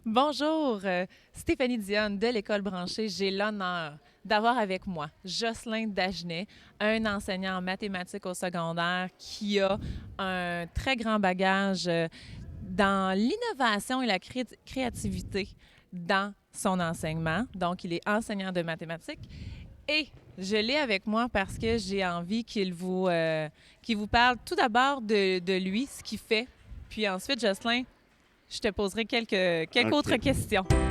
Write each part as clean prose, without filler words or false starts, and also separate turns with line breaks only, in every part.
Bonjour, Stéphanie Dionne de l'École branchée. J'ai l'honneur d'avoir avec moi Jocelyn Dagenet, un enseignant en mathématiques au secondaire qui a un très grand bagage dans l'innovation et la créativité dans son enseignement. Donc, il est enseignant de mathématiques et je l'ai avec moi parce que j'ai envie qu'il vous parle tout d'abord de lui, ce qu'il fait. Puis ensuite, Jocelyn, je te poserai quelques autres
OK.
questions.
Bonjour.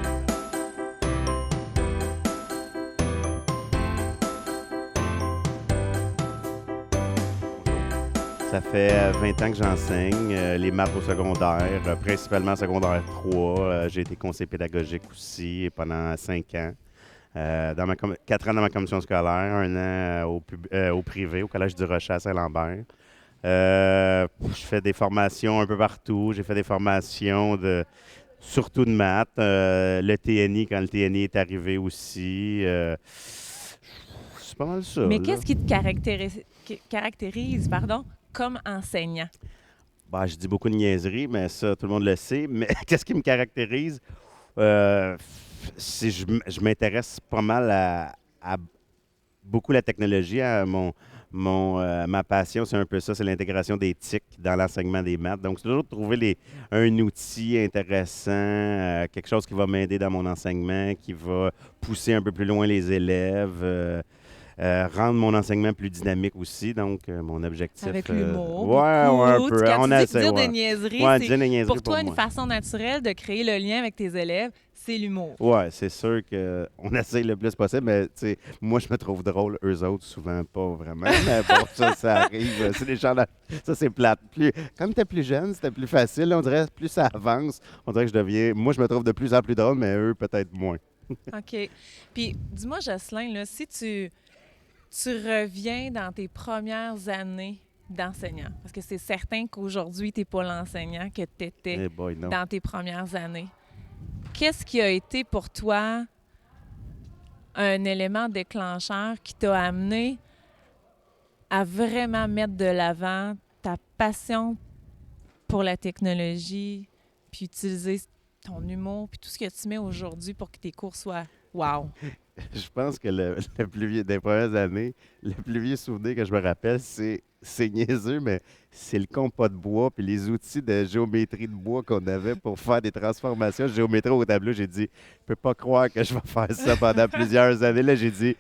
Ça fait 20 ans que j'enseigne les maths au secondaire, principalement secondaire 3. J'ai été conseiller pédagogique aussi pendant 5 ans. 4 ans dans ma commission scolaire, un an au privé, au Collège du Rocher à Saint-Lambert. Je fais des formations un peu partout. J'ai fait des formations surtout de maths. Le TNI, quand le TNI est arrivé aussi. C'est pas mal ça,
Mais
là.
qu'est-ce qui te caractérise comme enseignant?
Bah, je dis beaucoup de niaiseries, mais ça, tout le monde le sait. Mais qu'est-ce qui me caractérise? Euh, je m'intéresse pas mal à beaucoup la technologie. Ma passion, c'est un peu ça, c'est l'intégration des TIC dans l'enseignement des maths. Donc, c'est toujours de trouver un outil intéressant, quelque chose qui va m'aider dans mon enseignement, qui va pousser un peu plus loin les élèves. Rendre mon enseignement plus dynamique aussi, donc mon objectif.
Avec l'humour,
Ouais, un
beaucoup.
peu.
Quand
On
tu dis
essaie,
dire des
ouais.
niaiseries,
Ouais,
c'est
dire des niaiseries
pour
pour
toi une
moi.
façon naturelle de créer le lien avec tes élèves, c'est l'humour.
Ouais, c'est sûr qu'on essaye le plus possible, mais tu sais, moi, je me trouve drôle, eux autres, souvent pas vraiment. Mais bon, ça arrive. C'est des gens ça, c'est plate. Comme t'es plus jeune, c'était plus facile. On dirait, plus ça avance, on dirait que je deviens. Moi, je me trouve de plus en plus drôle, mais eux, peut-être moins.
OK. Puis, dis-moi, Jocelyn, là, si tu reviens dans tes premières années d'enseignant, parce que c'est certain qu'aujourd'hui, tu n'es pas l'enseignant que tu étais
Eh boy, non.
dans tes premières années. Qu'est-ce qui a été pour toi un élément déclencheur qui t'a amené à vraiment mettre de l'avant ta passion pour la technologie, puis utiliser ton humour, puis tout ce que tu mets aujourd'hui pour que tes cours soient wow?
Je pense que le plus vieux, des premières années, le plus vieux souvenir que je me rappelle, c'est niaiseux, mais c'est le compas de bois puis les outils de géométrie de bois qu'on avait pour faire des transformations géométriques au tableau. J'ai dit, je peux pas croire que je vais faire ça pendant plusieurs années. Là, j'ai dit,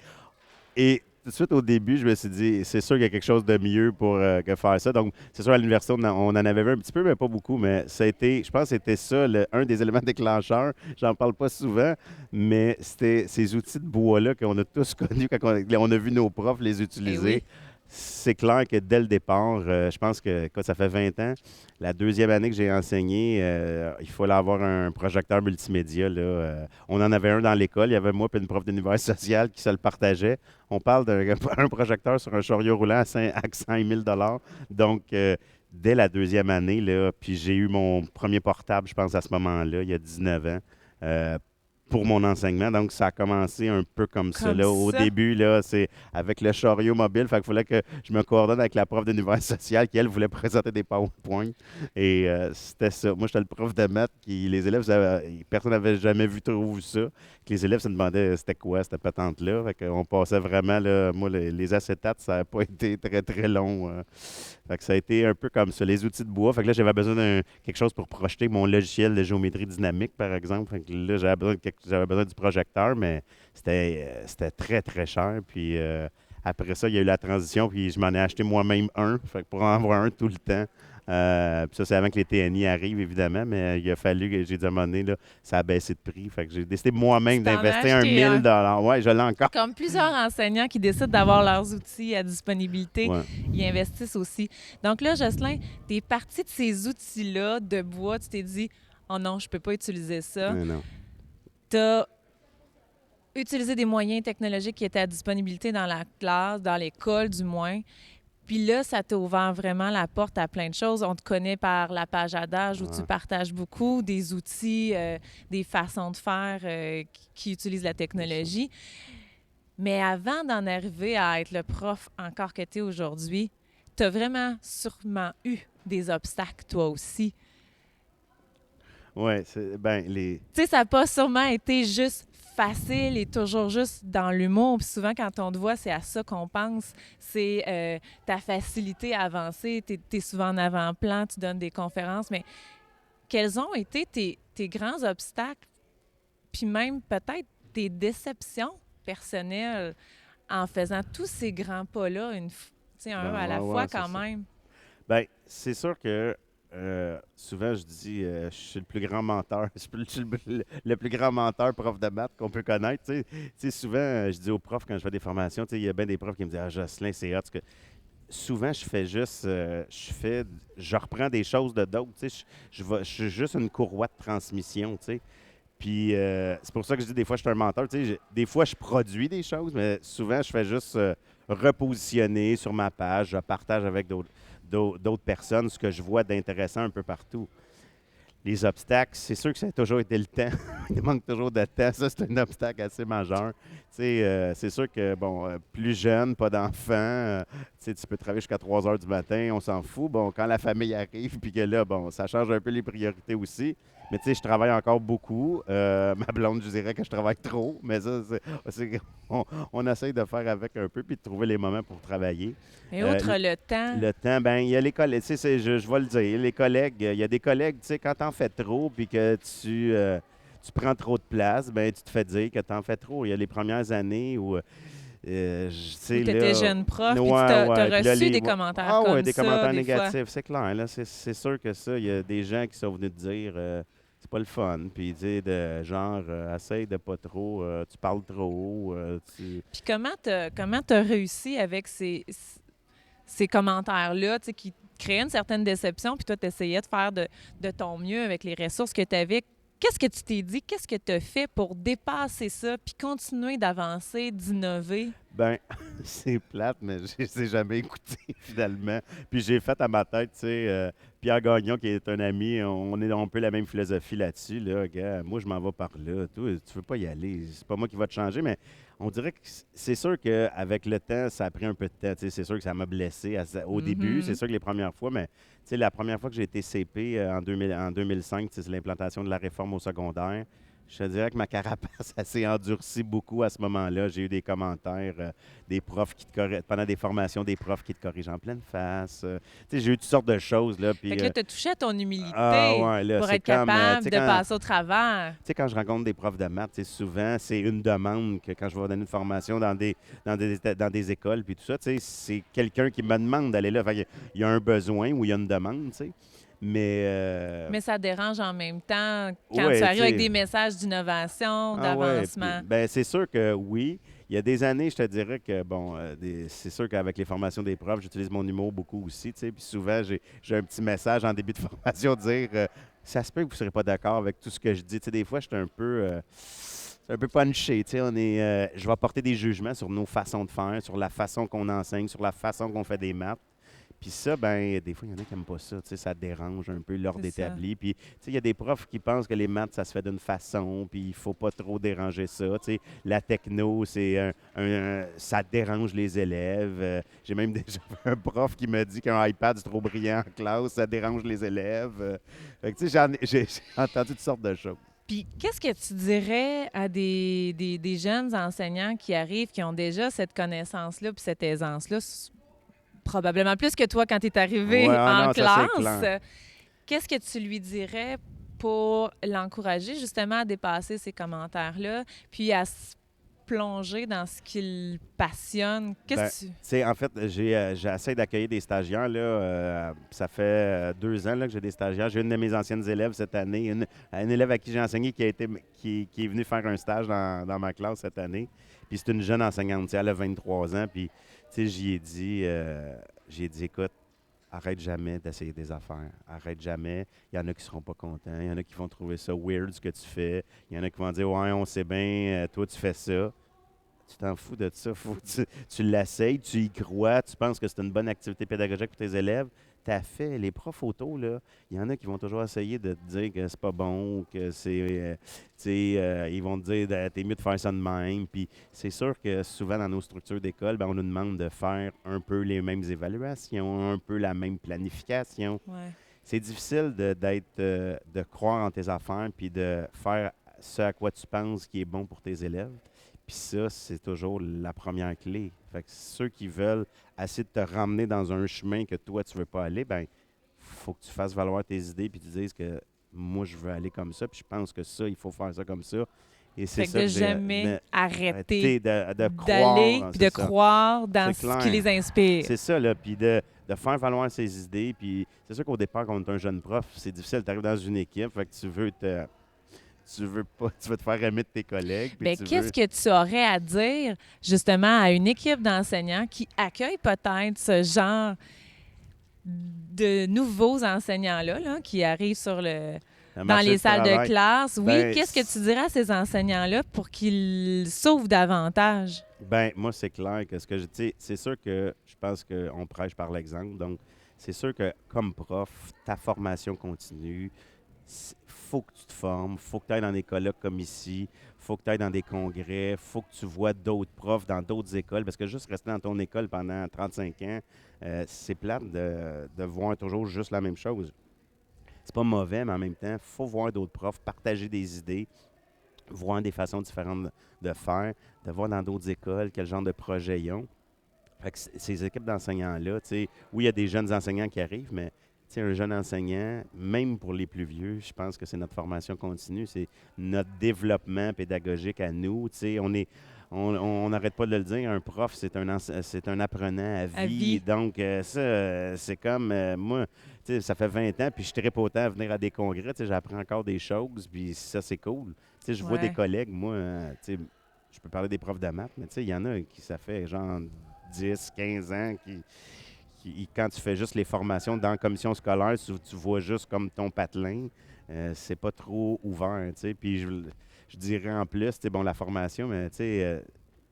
et tout de suite au début, je me suis dit, c'est sûr qu'il y a quelque chose de mieux pour que faire ça. Donc, c'est sûr, à l'université, on en avait vu un petit peu, mais pas beaucoup. Mais ça a été, je pense que c'était ça, un des éléments déclencheurs. J'en parle pas souvent, mais c'était ces outils de bois-là qu'on a tous connus quand on a vu nos profs les
Eh
utiliser.
oui.
C'est clair que dès le départ, je pense que quand ça fait 20 ans, la deuxième année que j'ai enseigné, il fallait avoir un projecteur multimédia. Là, on en avait un dans l'école. Il y avait moi et une prof d'univers social qui se le partageait. On parle d'un un projecteur sur un chariot roulant à 100 000 Donc, dès la deuxième année, là, puis j'ai eu mon premier portable, je pense, à ce moment-là, il y a 19 ans. euh, pour mon enseignement. Donc, ça a commencé un peu comme ça.
Comme
Là. Au
ça.
début, là, c'est avec le chariot mobile. Fait qu'il fallait que je me coordonne avec la prof d'univers social qui, elle, voulait présenter des PowerPoint. Et c'était ça. Moi, j'étais le prof de maths qui, les élèves, personne n'avait jamais vu trop vu ça. Que les élèves se demandaient c'était quoi cette patente-là. Fait qu'on passait vraiment, là, moi, les acétates, ça n'a pas été très, très long. Fait que ça a été un peu comme ça, les outils de bois. Fait que là, j'avais besoin de quelque chose pour projeter mon logiciel de géométrie dynamique, par exemple. Fait que là, j'avais besoin du projecteur, mais c'était très, très cher. Puis après ça, il y a eu la transition, puis je m'en ai acheté moi-même un. Fait que pour en avoir un tout le temps. Puis ça, c'est avant que les TNI arrivent, évidemment, mais il a fallu que j'ai dit à un moment donné, là, ça a baissé de prix. Fait que j'ai décidé
Tu
moi-même
t'en as
d'investir un
acheté un.
1000 Ouais, je l'ai encore.
Comme plusieurs enseignants qui décident d'avoir leurs outils à disponibilité,
Ouais,
ils investissent aussi. Donc là, Jocelyn, tu es parti de ces outils-là de bois, tu t'es dit, oh non, je peux pas utiliser ça.
mais non.
Tu as utilisé des moyens technologiques qui étaient à disponibilité dans la classe, dans l'école du moins. Puis là, ça t'a ouvert vraiment la porte à plein de choses. On te connaît par la page Adage où tu
Ouais.
partages beaucoup des outils, des façons de faire qui utilisent la
C'est ça.
technologie. Mais avant d'en arriver à être le prof encore que tu es aujourd'hui, tu as vraiment sûrement eu des obstacles toi aussi.
Ouais, c'est, ben, les.
Tu sais, ça n'a pas sûrement été juste facile et toujours juste dans l'humour. Puis souvent, quand on te voit, c'est à ça qu'on pense. C'est ta facilité à avancer. Tu es souvent en avant-plan, tu donnes des conférences. Mais quels ont été tes grands obstacles, puis même peut-être tes déceptions personnelles en faisant tous ces grands pas-là, tu sais, un
Ben,
à la
ouais,
fois
ouais, c'est
quand
ça.
même?
Ben, c'est sûr que souvent je dis je suis le plus grand menteur, je suis le plus grand menteur prof de maths qu'on peut connaître. Tu sais, souvent, je dis aux profs quand je fais des formations, tu sais, il y a bien des profs qui me disent: Ah, Jocelyn, c'est hot. Souvent, je fais juste, je reprends des choses de d'autres. Tu sais, je suis juste une courroie de transmission. Tu sais. Puis c'est pour ça que je dis des fois, je suis un menteur. Tu sais, des fois, je produis des choses, mais souvent, je fais juste repositionner sur ma page. Je partage avec d'autres personnes ce que je vois d'intéressant un peu partout. Les obstacles, c'est sûr que ça a toujours été le temps. Il manque toujours de temps. Ça, c'est un obstacle assez majeur. Tu sais, c'est sûr que, bon, plus jeune, pas d'enfant, tu sais, tu peux travailler jusqu'à 3 heures du matin, on s'en fout. Bon, quand la famille arrive, puis que là, bon, ça change un peu les priorités aussi. Mais tu sais, je travaille encore beaucoup. Ma blonde, je dirais que je travaille trop, mais ça, on essaye de faire avec un peu, puis de trouver les moments pour travailler.
Mais outre
Euh,
le temps,
le temps, ben il y a les collègues, tu sais, je vais le dire, les collègues, il y a des collègues, tu sais, quand t'en fais trop puis que tu prends trop de place, ben tu te fais dire que t'en fais trop. Il y a les premières années où, tu
où
sais,
tu étais
là,
jeune prof, puis tu
ouais,
t'as
ouais, puis là,
reçu des commentaires
ah ouais,
comme
des
ça,
commentaires
des fois.
négatifs, c'est clair, là, c'est sûr que ça, il y a des gens qui sont venus te dire, c'est pas le fun, puis ils disent de genre, essaye de pas trop, tu parles trop,
Puis comment t'as réussi avec ces commentaires-là, tu sais, qui créaient une certaine déception, puis toi, tu essayais de faire de ton mieux avec les ressources que tu avais. Qu'est-ce que tu t'es dit? Qu'est-ce que tu as fait pour dépasser ça, puis continuer d'avancer, d'innover?
Ben, c'est plate, mais je les ai jamais écoutés finalement. Puis j'ai fait à ma tête, tu sais, Pierre Gagnon, qui est un ami, on est un peu la même philosophie là-dessus. Là, gars, moi, je m'en vais par là. Toi, tu veux pas y aller. C'est pas moi qui va te changer, mais on dirait que c'est sûr qu'avec le temps, ça a pris un peu de temps. Tu sais, c'est sûr que ça m'a blessé au début. C'est
Mhm.
sûr que les premières fois, mais tu sais, la première fois que j'ai été CP en 2005, tu sais, c'est l'implantation de la réforme au secondaire. Je te dirais que ma carapace elle s'est endurcie beaucoup à ce moment-là. J'ai eu des commentaires, des profs qui te corrigent, pendant des formations, des profs qui te corrigent en pleine face. Tu sais, j'ai eu toutes sortes de choses, là.
Fait
Puis,
que là, tu as touché à ton
ah
humilité
ouais, là,
pour
c'est
être
comme,
capable de passer au travers.
tu sais, quand je rencontre des profs de maths, tu sais, souvent, c'est une demande que quand je vais donner une formation dans des écoles, puis tout ça, tu sais, c'est quelqu'un qui me demande d'aller là. Fait il y a un besoin ou il y a une demande, tu sais. Mais,
Mais ça dérange en même temps quand tu
ouais, tu
arrives avec
sais.
des messages d'innovation,
Ah ouais, puis
d'avancement.
ben c'est sûr que oui. Il y a des années, je te dirais que bon, c'est sûr qu'avec les formations des profs, j'utilise mon humour beaucoup aussi, tu sais. Puis souvent, j'ai un petit message en début de formation dire ça se peut que vous ne serez pas d'accord avec tout ce que je dis. Tu sais, des fois, je suis un peu punché. Tu sais, je vais apporter des jugements sur nos façons de faire, sur la façon qu'on enseigne, sur la façon qu'on fait des maths. Puis ça, ben, des fois, il y en a qui n'aiment pas ça. Tu sais, ça dérange un peu l'ordre
C'est ça.
établi. Puis, tu sais, il y a des profs qui pensent que les maths, ça se fait d'une façon, puis il ne faut pas trop déranger ça. Tu sais, la techno, ça dérange les élèves. J'ai même déjà vu un prof qui me dit qu'un iPad trop brillant en classe, ça dérange les élèves. Fait que, tu sais, j'ai entendu toutes sortes de choses.
Puis, qu'est-ce que tu dirais à des jeunes enseignants qui arrivent, qui ont déjà cette connaissance-là, puis cette aisance-là, probablement plus que toi quand tu es
Ouais,
arrivé
ah
en
non, ça c'est
classe?
clair.
Qu'est-ce que tu lui dirais pour l'encourager justement à dépasser ces commentaires-là, puis à se plonger dans ce qui le passionne?
Ben,
Qu'est-ce que tu...
tu sais, en fait, j'essaie d'accueillir des stagiaires. Là, ça fait 2 ans là, que j'ai des stagiaires. J'ai une de mes anciennes élèves cette année, une élève à qui j'ai enseigné qui est venue faire un stage dans ma classe cette année. Puis c'est une jeune enseignante, tu sais, elle a 23 ans. Puis, tu sais, j'y ai dit, écoute, arrête jamais d'essayer des affaires. Arrête jamais. Il y en a qui seront pas contents. Il y en a qui vont trouver ça weird ce que tu fais. Il y en a qui vont dire, ouais, on sait bien, toi, tu fais ça. Tu t'en fous de ça. Faut que tu l'essayes, tu y crois, tu penses que c'est une bonne activité pédagogique pour tes élèves. T'as fait. Les profs auto, là, il y en a qui vont toujours essayer de te dire que c'est pas bon, que c'est. Tu sais, ils vont te dire t'es mieux de faire ça de même. Puis c'est sûr que souvent dans nos structures d'école, ben, on nous demande de faire un peu les mêmes évaluations, un peu la même planification.
Ouais.
c'est difficile de croire en tes affaires puis de faire ce à quoi tu penses qui est bon pour tes élèves. Puis ça, c'est toujours la première clé. Fait que ceux qui veulent essayer de te ramener dans un chemin que toi, tu veux pas aller, ben faut que tu fasses valoir tes idées puis tu dises que moi, je veux aller comme ça, puis je pense que ça, il faut faire ça comme ça. Et c'est
Fait que
ça
de
que j'ai
jamais arrêter
arrêté de
d'aller
croire,
puis
c'est
de
ça.
croire dans
C'est
ce qui
clair.
les inspire.
C'est ça, là. Puis de faire valoir ses idées. Puis c'est sûr qu'au départ, quand on est un jeune prof, c'est difficile. Tu arrives dans une équipe, fait que tu veux pas, tu veux te faire aimer de tes collègues. Puis
Bien,
tu
qu'est-ce
veux.
que tu aurais à dire justement à une équipe d'enseignants qui accueille peut-être ce genre de nouveaux enseignants-là là, qui arrivent
Le
dans
marché
les
du
salles de
travail,
classe? Oui,
ben,
qu'est-ce que tu dirais à ces enseignants-là pour qu'ils s'ouvrent davantage?
ben, moi, c'est clair que ce que je dis, c'est sûr que je pense qu'on prêche par l'exemple. Donc, c'est sûr que comme prof, ta formation continue. Faut que tu te formes, faut que tu ailles dans des colloques comme ici, faut que tu ailles dans des congrès, faut que tu vois d'autres profs dans d'autres écoles, parce que juste rester dans ton école pendant 35 ans, c'est plate de voir toujours juste la même chose. C'est pas mauvais, mais en même temps, il faut voir d'autres profs, partager des idées, voir des façons différentes de faire, de voir dans d'autres écoles quel genre de projet ils ont. Fait que ces équipes d'enseignants-là, tu sais, oui, il y a des jeunes enseignants qui arrivent, mais tu sais, un jeune enseignant, même pour les plus vieux, je pense que c'est notre formation continue, c'est notre développement pédagogique à nous. Tu sais, on n'arrête pas de le dire, un prof, c'est un apprenant à
À
vie.
vie.
Donc, ça, c'est comme moi, tu sais, ça fait 20 ans, puis je tripe autant à venir à des congrès, tu sais, j'apprends encore des choses, puis ça, c'est cool. Tu sais, je vois des
Ouais.
collègues, moi, tu sais, je peux parler des profs de maths, mais tu sais, il y en a qui, ça fait genre 10, 15 ans quand tu fais juste les formations dans la commission scolaire, tu vois juste comme ton patelin, c'est pas trop ouvert, tu sais. Puis je dirais en plus, tu sais, bon, la formation, mais tu sais,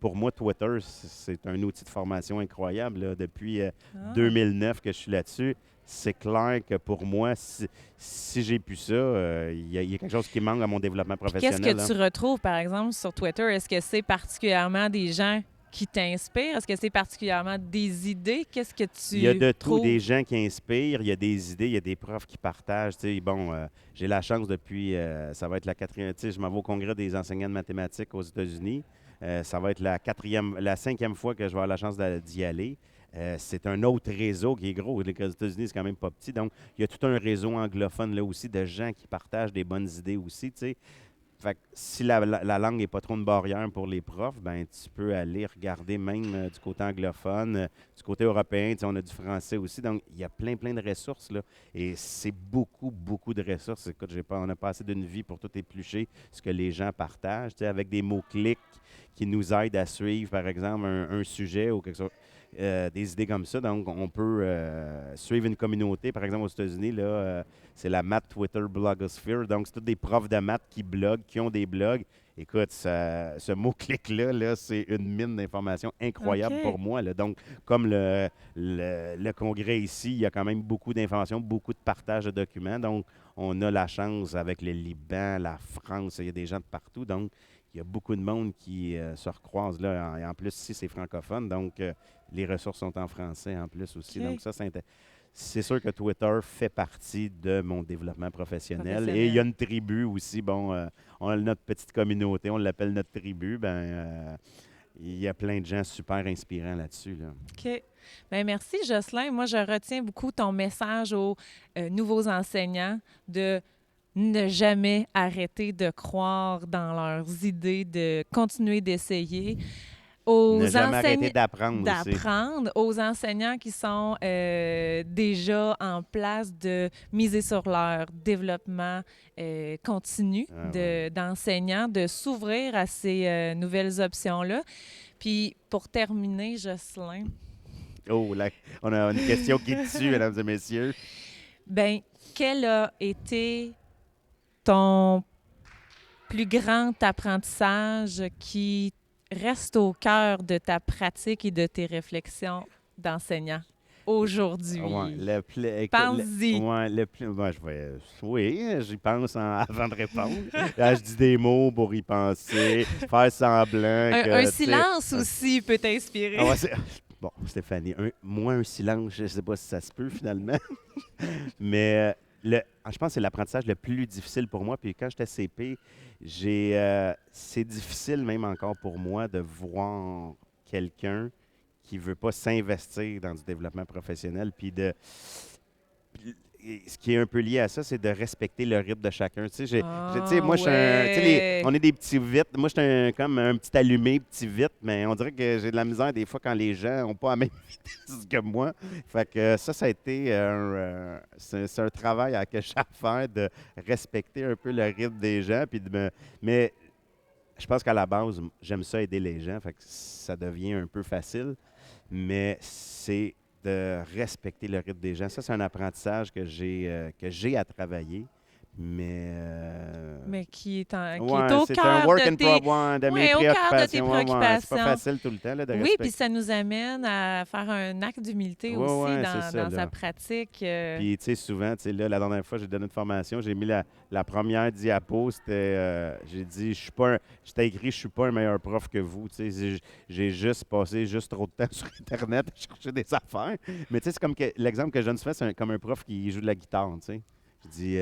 pour moi, Twitter, c'est un outil de formation incroyable, là. Depuis
Ah.
2009 que je suis là-dessus, c'est clair que pour moi, si j'ai plus ça, il y a quelque chose qui manque à mon développement
Puis qu'est-ce que
professionnel, hein.
tu retrouves, par exemple, sur Twitter? Est-ce que c'est particulièrement des gens qui t'inspirent? Est-ce que c'est particulièrement des idées? Qu'est-ce que
Il y a
tu
de tout, des
trouves?
gens qui inspirent, il y a des idées, il y a des profs qui partagent. Tu sais, bon, j'ai la chance depuis, ça va être la quatrième, tu sais, je m'en vais au congrès des enseignants de mathématiques aux États-Unis. Ça va être la cinquième fois que je vais avoir la chance d'y aller. C'est un autre réseau qui est gros. Les États-Unis, c'est quand même pas petit. Donc, il y a tout un réseau anglophone là aussi de gens qui partagent des bonnes idées aussi, tu sais. Fait que si la langue n'est pas trop une barrière pour les profs, ben tu peux aller regarder même du côté anglophone, du côté européen, tu sais, on a du français aussi. Donc, il y a plein de ressources, là. Et c'est beaucoup de ressources. Écoute, on a passé d'une vie pour tout éplucher ce que les gens partagent, tu sais, avec des mots-clics qui nous aident à suivre, par exemple, un sujet ou quelque chose. Des idées comme ça. Donc, on peut suivre une communauté. Par exemple, aux États-Unis, là, c'est la Math Twitter Blogosphere. Donc, c'est tous des profs de maths qui bloguent, qui ont des blogs. Écoute, ce mot-clic-là, là, c'est une mine d'informations incroyable pour
OK.
moi, là. Donc, comme le congrès ici, il y a quand même beaucoup d'informations, beaucoup de partage de documents. Donc, on a la chance avec le Liban, la France, il y a des gens de partout. Donc, il y a beaucoup de monde qui se recroise là. Et en plus, ici, c'est francophone. Donc, les ressources sont en français en plus aussi. Donc,
OK.
ça, c'est sûr que Twitter fait partie de mon développement professionnel. Et il y a
Professionnel.
une tribu aussi. Bon, on a notre petite communauté, on l'appelle notre tribu. Ben, il y a plein de gens super inspirants là-dessus, là.
OK. Bien, merci, Jocelyn. Moi, je retiens beaucoup ton message aux nouveaux enseignants de ne jamais arrêter de croire dans leurs idées, de continuer d'essayer.
Ne
Aux
jamais arrêter
enseignants
d'apprendre aussi.
d'apprendre, aux enseignants qui sont déjà en place de miser sur leur développement continu
Ah ouais.
d'enseignants, de s'ouvrir à ces nouvelles options-là. Puis pour terminer, Jocelyn,
Oh, là, on a une question qui tue, mesdames et messieurs.
ben quel a été ton plus grand apprentissage qui reste au cœur de ta pratique et de tes réflexions d'enseignant
Ouais,
aujourd'hui?
écoute,
Pense-y.
ouais, ouais, oui, j'y pense avant de répondre. Là, je dis des mots pour y penser, faire semblant
Un
que, tu sais,
silence aussi peut
ah
t'inspirer.
ouais, Bon, Stéphanie, moi, un silence, je ne sais pas si ça se peut finalement. Mais je pense que c'est l'apprentissage le plus difficile pour moi. Puis quand j'étais CP, c'est difficile même encore pour moi de voir quelqu'un qui ne veut pas s'investir dans du développement professionnel. Et ce qui est un peu lié à ça, c'est de respecter le rythme de chacun. Tu sais,
Ah,
moi, je suis
ouais.
on est des petits vites. Moi, je suis comme un petit allumé, petit vite, mais on dirait que j'ai de la misère des fois quand les gens n'ont pas la même vitesse que moi. Fait que ça a été c'est un travail que j'ai à faire de respecter un peu le rythme des gens. Mais je pense qu'à la base, j'aime ça aider les gens. Fait que ça devient un peu facile, mais c'est de respecter le rythme des gens. Ça, c'est un apprentissage que j'ai à travailler. Mais
Mais qui est
ouais,
au
c'est un
cœur
work
de
in progress de mes
ouais, au cœur de tes
préoccupations. Ouais, ouais. C'est pas
préoccupations.
facile tout le temps là, de
Oui, puis
respecter.
ça nous amène à faire un acte d'humilité
Ouais,
aussi
ouais, c'est ça,
dans sa
là.
pratique.
Puis, tu sais, souvent, tu sais, là, la dernière fois, j'ai donné une formation, j'ai mis la première diapo, c'était, j'ai dit, je suis pas j'étais écrit, je suis pas un meilleur prof que vous, tu sais, j'ai juste passé juste trop de temps sur Internet à chercher des affaires. Mais, tu sais, c'est comme que l'exemple que je donne souvent, c'est comme un prof qui joue de la guitare, tu sais. Je dis,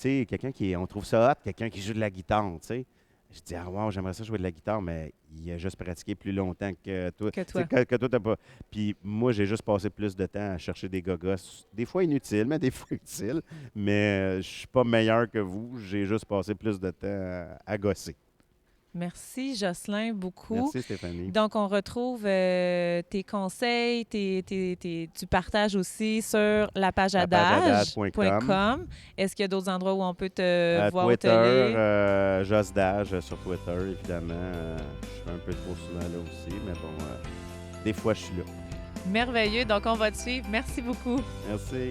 tu sais, on trouve ça hot, quelqu'un qui joue de la guitare, tu sais. Je dis, ah, wow, j'aimerais ça jouer de la guitare, mais il a juste pratiqué plus longtemps que toi.
Que
Tu sais,
toi.
que toi, t'as pas. Puis moi, j'ai juste passé plus de temps à chercher des gogos, des fois inutiles, mais des fois utiles. Mais je suis pas meilleur que vous, j'ai juste passé plus de temps à gosser.
Merci, Jocelyn, beaucoup.
Merci, Stéphanie.
Donc, on retrouve tes conseils, tu partages aussi sur la page
Lapageadage.com.
adage.com. Est-ce qu'il y a d'autres endroits où on peut te voir ou
Twitter,
te lire?
Josdage sur Twitter, évidemment. Je suis un peu trop souvent là aussi, mais bon, des fois, je suis là.
Merveilleux. Donc, on va te suivre. Merci beaucoup.
Merci.